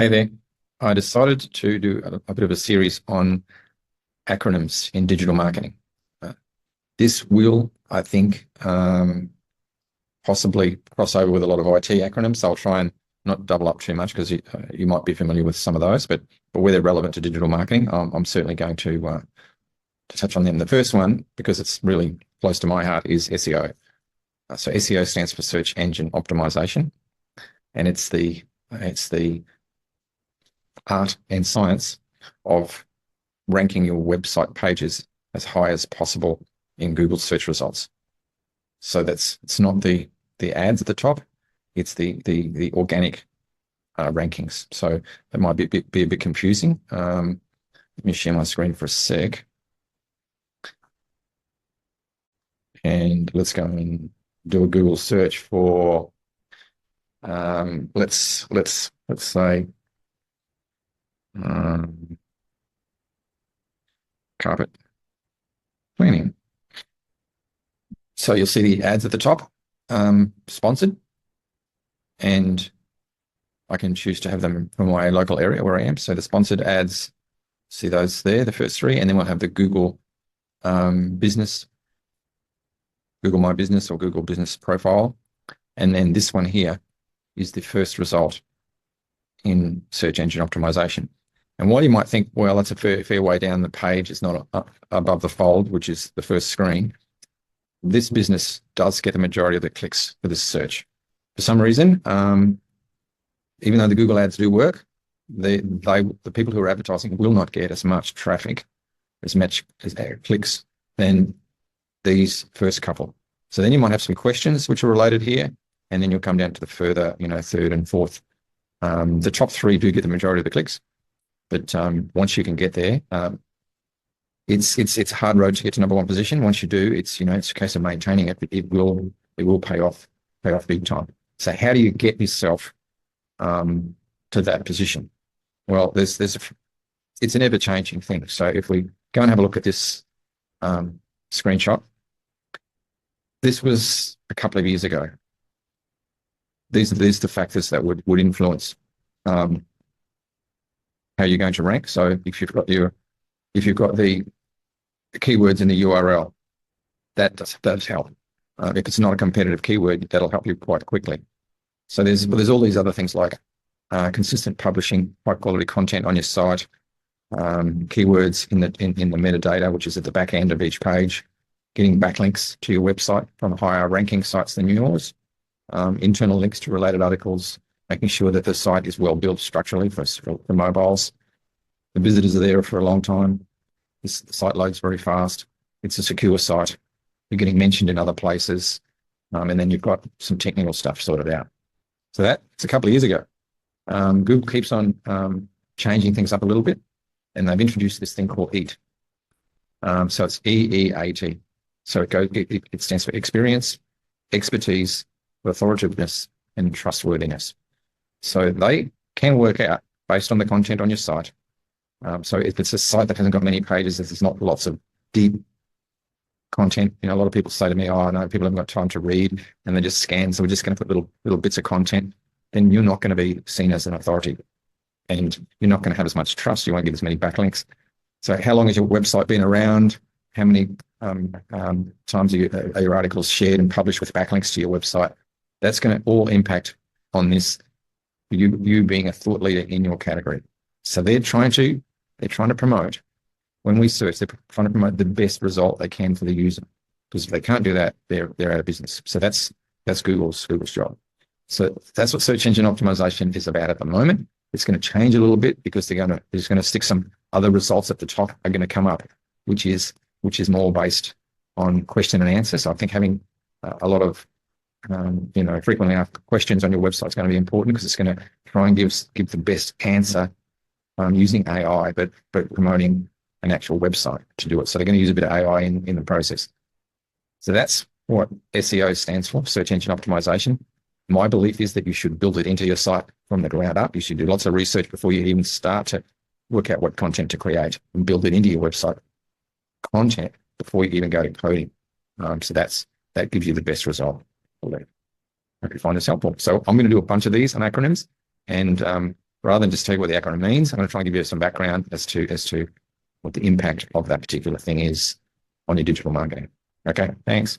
Hey there. I decided to do a bit of a series on acronyms in digital marketing. This will, I think, possibly cross over with a lot of IT acronyms. So I'll try and not double up too much because you might be familiar with some of those, but where they're relevant to digital marketing, I'm certainly going to touch on them. The first one, because it's really close to my heart, is SEO. So SEO stands for search engine optimization, and it's the art and science of ranking your website pages as high as possible in Google search results. So it's not the ads at the top, it's the organic rankings. So that might be a bit confusing. Let me share my screen for a sec. And let's go and do a Google search for let's say carpet cleaning. So you'll see the ads at the top, sponsored, and I can choose to have them from my local area where I am. So the sponsored ads, see those there, the first three, and then we'll have the Google business, Google My Business or Google Business Profile. And then this one here is the first result in search engine optimization. And while you might think, well, that's a fair way down the page, it's not above the fold, which is the first screen, this business does get the majority of the clicks for this search. For some reason, even though the Google ads do work, the people who are advertising will not get as much traffic, as much as clicks than these first couple. So then you might have some questions which are related here, and then you'll come down to the further, third and fourth. The top three do get the majority of the clicks, but once you can get there, it's a hard road to get to number one position. Once you do, it's a case of maintaining it. But it will pay off big time. So how do you get yourself to that position? Well, it's an ever-changing thing. So if we go and have a look at this screenshot, this was a couple of years ago. These are the factors that would influence how you're going to rank. So if you've got the keywords in the URL, that does help. If it's not a competitive keyword, that'll help you quite quickly. So there's all these other things like consistent publishing, high quality content on your site, keywords in the metadata, which is at the back end of each page, getting backlinks to your website from higher ranking sites than yours, internal links to related articles, making sure that the site is well built structurally for mobiles. The visitors are there for a long time. The site loads very fast. It's a secure site. You're getting mentioned in other places. And then you've got some technical stuff sorted out. So that's a couple of years ago. Google keeps on changing things up a little bit, and they've introduced this thing called EAT. So it's EEAT. So it stands for experience, expertise, authoritativeness, and trustworthiness. So they can work out based on the content on your site. So if it's a site that hasn't got many pages, there's not lots of deep content. A lot of people say to me, "Oh, no, people haven't got time to read," and they just scan. So we're just going to put little bits of content. Then you're not going to be seen as an authority, and you're not going to have as much trust. You won't get as many backlinks. So how long has your website been around? How many times are your articles shared and published with backlinks to your website? That's going to all impact on this, you being a thought leader in your category. So they're trying to promote, when we search, they're trying to promote the best result they can for the user. Because if they can't do that, they're out of business. So that's Google's job. So that's what search engine optimization is about at the moment. It's going to change a little bit because they're going to stick some other results at the top are going to come up, which is more based on question and answer. So I think having a lot of frequently asked questions on your website is going to be important, because it's going to try and give the best answer using AI, but promoting an actual website to do it. So they're going to use a bit of AI in the process. So that's what SEO stands for, search engine optimization. My belief is that you should build it into your site from the ground up. You should do lots of research before you even start to work out what content to create, and build it into your website content before you even go to coding. So that gives you the best result. I hope you find this helpful. So I'm going to do a bunch of these on acronyms, and rather than just tell you what the acronym means, I'm going to try and give you some background as to what the impact of that particular thing is on your digital marketing. Okay, thanks.